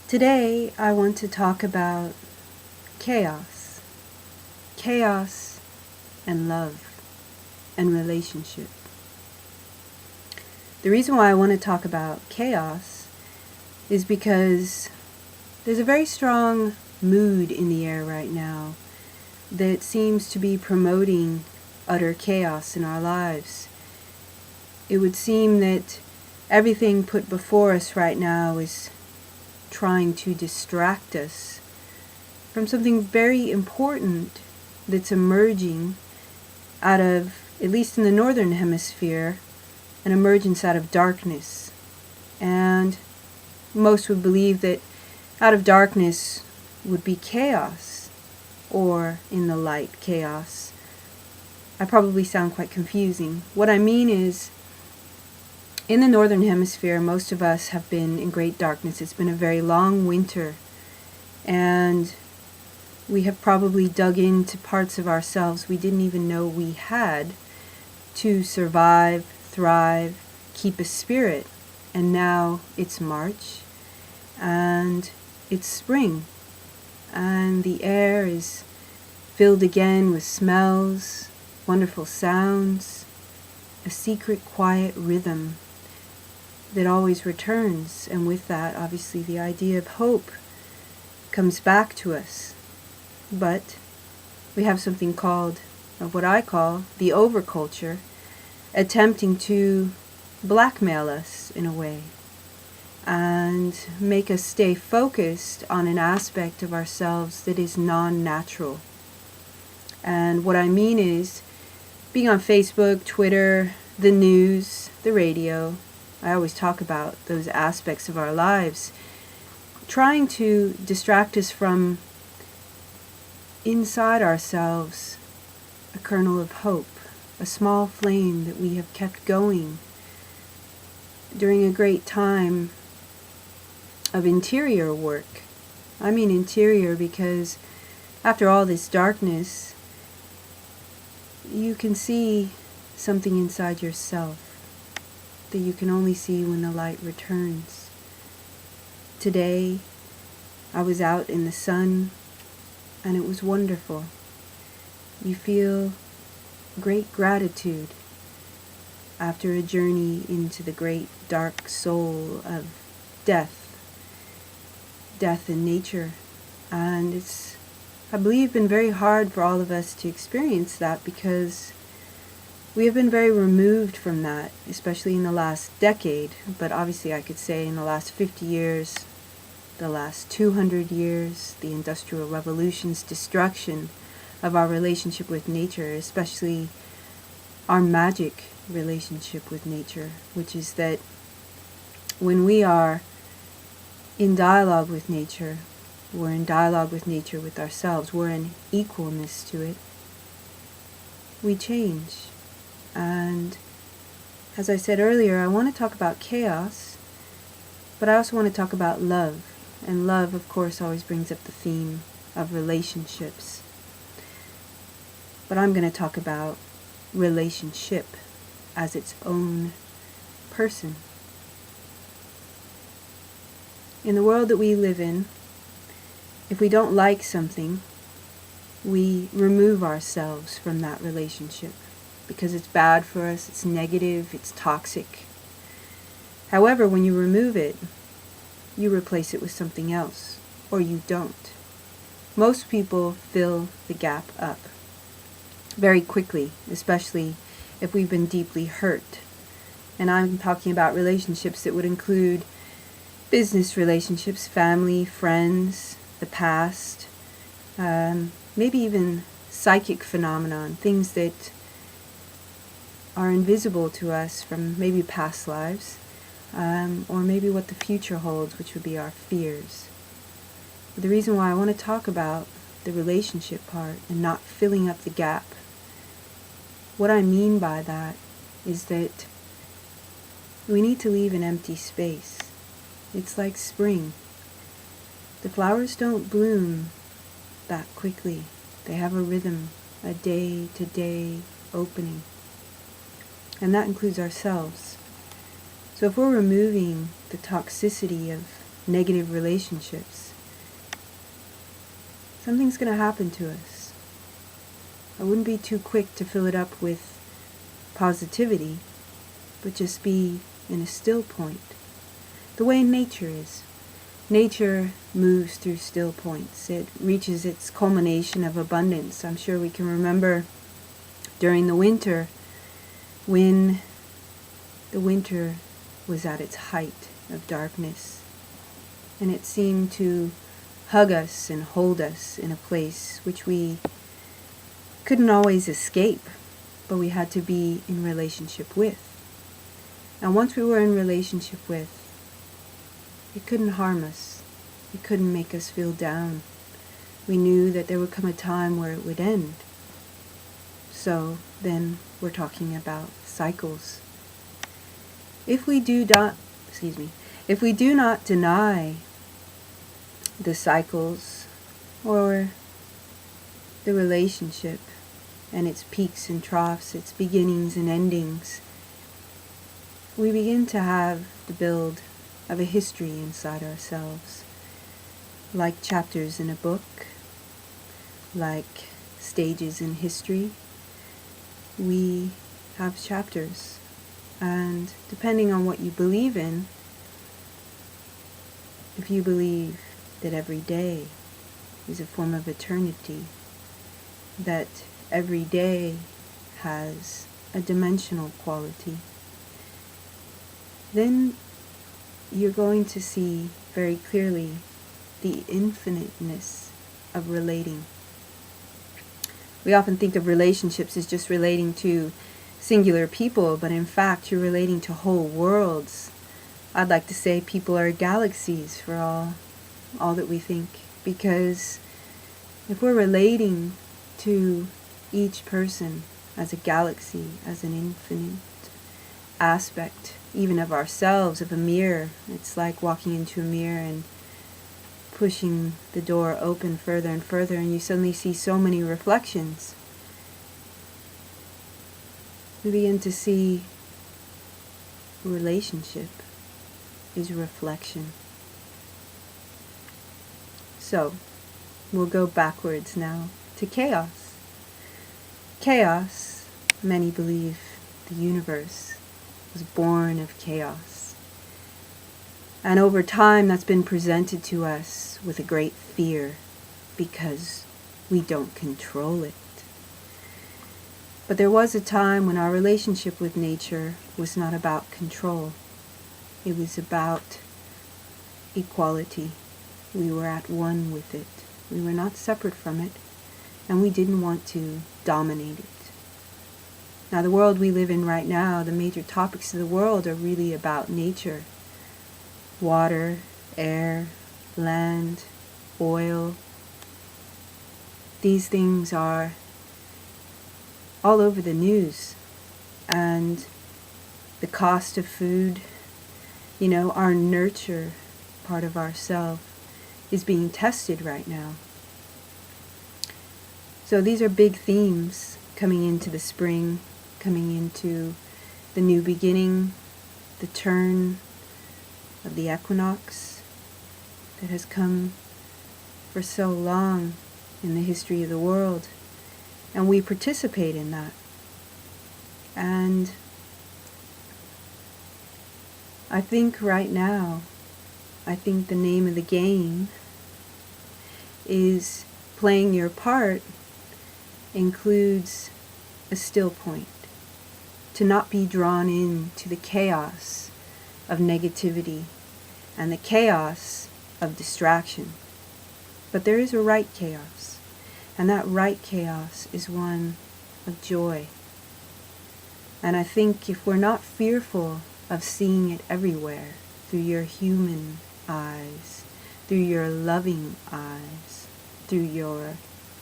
Today, I want to talk about chaos. Chaos and love and relationship. The reason why I want to talk about chaos is because there's a very strong mood in the air right now that seems to be promoting utter chaos in our lives. It would seem that everything put before us right now is trying to distract us from something very important that's emerging out of, at least in the northern hemisphere, an emergence out of darkness. And most would believe that out of darkness would be chaos, or in the light, chaos. I probably sound quite confusing. What I mean is, in the northern hemisphere, most of us have been in great darkness. It's been a very long winter, and we have probably dug into parts of ourselves we didn't even know we had to survive, thrive, keep a spirit. And now it's March, and it's spring, and the air is filled again with smells, wonderful sounds, a secret quiet rhythm that always returns, and with that, obviously, the idea of hope comes back to us. But we have something called, or what I call, the overculture, attempting to blackmail us in a way and make us stay focused on an aspect of ourselves that is non-natural. And what I mean is, being on Facebook, Twitter, the news, the radio, I always talk about those aspects of our lives, trying to distract us from inside ourselves a kernel of hope, a small flame that we have kept going during a great time of interior work. I mean interior because after all this darkness, you can see something inside yourself that you can only see when the light returns. Today, I was out in the sun, and it was wonderful. You feel great gratitude after a journey into the great dark soul of death in nature. And it's, I believe, been very hard for all of us to experience that because we have been very removed from that, especially in the last decade, but obviously I could say in the last 50 years, the last 200 years, the Industrial Revolution's destruction of our relationship with nature, especially our magic relationship with nature, which is that when we are in dialogue with nature, we're in dialogue with nature with ourselves, we're in equalness to it, we change. And as I said earlier, I want to talk about chaos, but I also want to talk about love. And love, of course, always brings up the theme of relationships. But I'm going to talk about relationship as its own person. In the world that we live in, if we don't like something, we remove ourselves from that relationship because it's bad for us, it's negative, it's toxic. However, when you remove it, you replace it with something else, or you don't. Most people fill the gap up very quickly, especially if we've been deeply hurt. And I'm talking about relationships that would include business relationships, family, friends, the past, maybe even psychic phenomenon, things that are invisible to us from maybe past lives, or maybe what the future holds, which would be our fears. But the reason why I want to talk about the relationship part and not filling up the gap, what I mean by that is that we need to leave an empty space. It's like spring. The flowers don't bloom that quickly. They have a rhythm, a day-to-day opening. And that includes ourselves. So if we're removing the toxicity of negative relationships, something's going to happen to us. I wouldn't be too quick to fill it up with positivity, but just be in a still point. The way nature is. Nature moves through still points. It reaches its culmination of abundance. I'm sure we can remember during the winter, when the winter was at its height of darkness, and it seemed to hug us and hold us in a place which we couldn't always escape, but we had to be in relationship with. And once we were in relationship with, it couldn't harm us. It couldn't make us feel down. We knew that there would come a time where it would end. So then we're talking about cycles. If we do not deny the cycles or the relationship and its peaks and troughs, its beginnings and endings, we begin to have the build of a history inside ourselves, like chapters in a book, like stages in history. We have chapters, and depending on what you believe in, if you believe that every day is a form of eternity, that every day has a dimensional quality, then you're going to see very clearly the infiniteness of relating. We often think of relationships as just relating to singular people, but in fact you're relating to whole worlds. I'd like to say people are galaxies for all that we think, because if we're relating to each person as a galaxy, as an infinite aspect, even of ourselves, of a mirror, it's like walking into a mirror and pushing the door open further and further, and you suddenly see so many reflections. We begin to see relationship is reflection. So, we'll go backwards now to chaos. Chaos, many believe the universe was born of chaos. And over time that's been presented to us with a great fear because we don't control it. But there was a time when our relationship with nature was not about control. It was about equality. We were at one with it. We were not separate from it, and we didn't want to dominate it. Now, the world we live in right now, the major topics of the world are really about nature. Water, air, land, oil. These things are all over the news. And the cost of food, our nurture part of ourself is being tested right now. So these are big themes coming into the spring, coming into the new beginning, the turn of the equinox that has come for so long in the history of the world. And we participate in that. And I think right now, the name of the game is playing your part includes a still point. To not be drawn into the chaos of negativity and the chaos of distraction. But there is a right chaos, and that right chaos is one of joy. And I think if we're not fearful of seeing it everywhere, through your human eyes, through your loving eyes, through your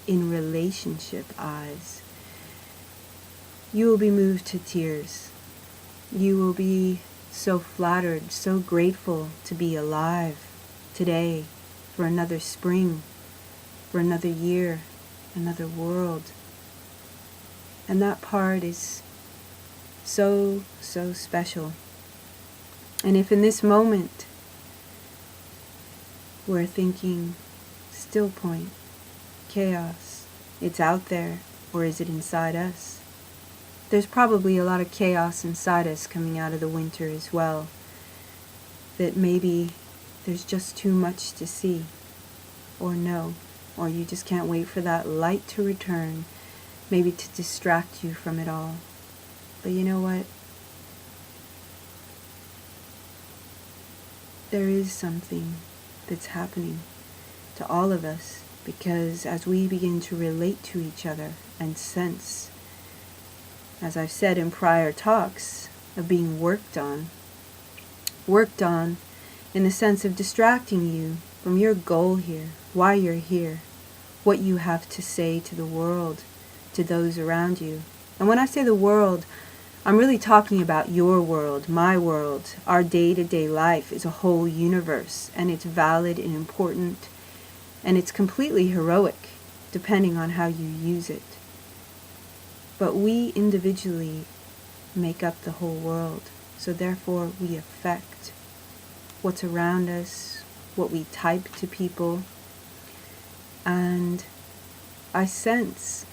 in relationship eyes, you will be moved to tears. You will be so flattered, so grateful to be alive today for another spring, for another year, another world. And that part is so, so special. And if in this moment we're thinking still point, chaos. It's out there, or is it inside us? There's probably a lot of chaos inside us coming out of the winter as well, that maybe there's just too much to see, or know, or you just can't wait for that light to return, maybe to distract you from it all. But you know what? There is something that's happening to all of us, because as we begin to relate to each other and sense, as I've said in prior talks, of being worked on in the sense of distracting you from your goal here, why you're here, what you have to say to the world, to those around you. And when I say the world, I'm really talking about your world, my world. Our day-to-day life is a whole universe, and it's valid and important, and it's completely heroic, depending on how you use it. But we individually make up the whole world, so therefore we affect what's around us, what we type to people. And I sense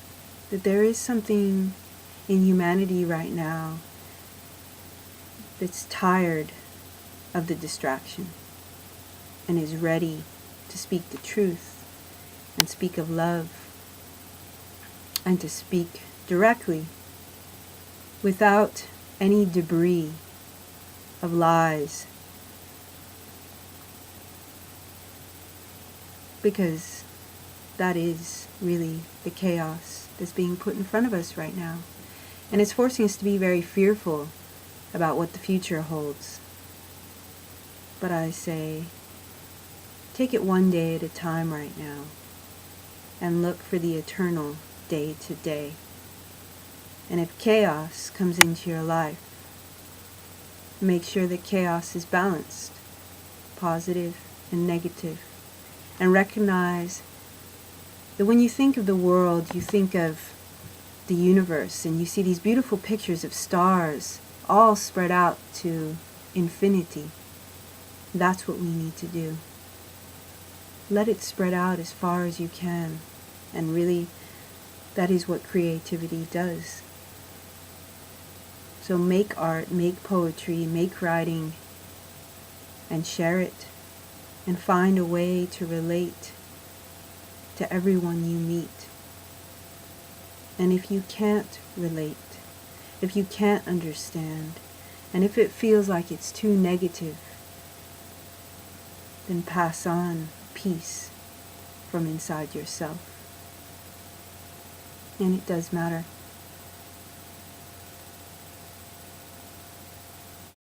that there is something in humanity right now that's tired of the distraction and is ready to speak the truth and speak of love and to speak directly without any debris of lies, because that is really the chaos that's being put in front of us right now, and it's forcing us to be very fearful about what the future holds. But I say, take it one day at a time right now and look for the eternal day to day. And if chaos comes into your life, make sure that chaos is balanced, positive and negative, and recognize that when you think of the world, you think of the universe, and you see these beautiful pictures of stars all spread out to infinity. That's what we need to do. Let it spread out as far as you can, and really, that is what creativity does. So make art, make poetry, make writing, and share it, and find a way to relate to everyone you meet. And if you can't relate, if you can't understand, and if it feels like it's too negative, then pass on peace from inside yourself. And it does matter.